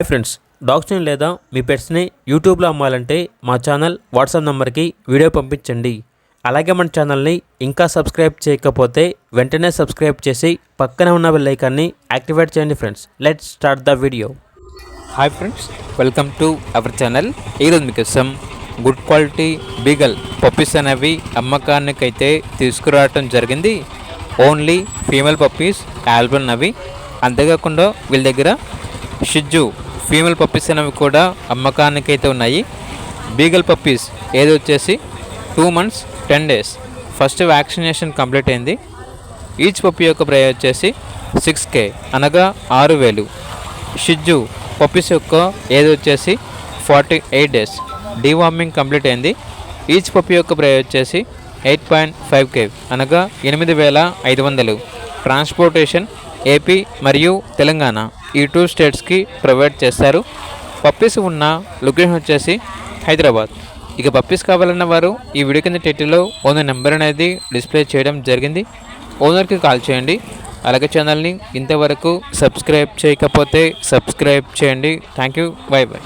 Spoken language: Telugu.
హాయ్ ఫ్రెండ్స్, డాగ్స్ని లేదా మీ పెట్స్ని యూట్యూబ్లో అమ్మాలంటే మా ఛానల్ వాట్సాప్ నెంబర్కి వీడియో పంపించండి. అలాగే మన ఛానల్ని ఇంకా సబ్స్క్రైబ్ చేయకపోతే వెంటనే సబ్స్క్రైబ్ చేసి పక్కనే ఉన్న బెల్ ఐకాన్ని యాక్టివేట్ చేయండి. Friends, let's start the video. Hi friends, welcome to our channel. ఈరోజు మీకోసం గుడ్ క్వాలిటీ బీగల్ పప్పీస్ అనేవి అమ్మకానికైతే తీసుకురావటం జరిగింది. ఓన్లీ ఫీమేల్ పప్పీస్ ఆల్బన్ అవి. అంతేకాకుండా వీళ్ళ దగ్గర షిజ్జు ఫీమేల్ పప్పీస్ అనేవి కూడా అమ్మకానికైతే ఉన్నాయి. బీగల్ పప్పీస్ ఏది వచ్చేసి 2 months 10 days first vaccination complete అయింది. ఈచ్ పప్పీ యొక్క ప్రైస్ వచ్చేసి 6K అనగా 6,000. షిజ్జు పప్పీస్ యొక్క ఏది వచ్చేసి 48 days డీవార్మింగ్ కంప్లీట్ అయింది. ఈచ్ పప్పీ యొక్క ప్రైస్ వచ్చేసి 8.5K అనగా 8,500. ట్రాన్స్పోర్టేషన్ ఏపీ మరియు తెలంగాణ ఈ 2 స్టేట్స్కి ప్రొవైడ్ చేస్తారు. పప్పీస్ ఉన్న లొకేషన్ వచ్చేసి హైదరాబాద్. ఇక పప్పీస్ కావాలన్న వారు ఈ వీడియో కింద టైటిల్లో ఓనర్ నెంబర్ అనేది డిస్ప్లే చేయడం జరిగింది. ఓనర్కి కాల్ చేయండి. అలాగే ఛానల్ని ఇంతవరకు సబ్స్క్రైబ్ చేయకపోతే సబ్స్క్రైబ్ చేయండి. Thank you, by by.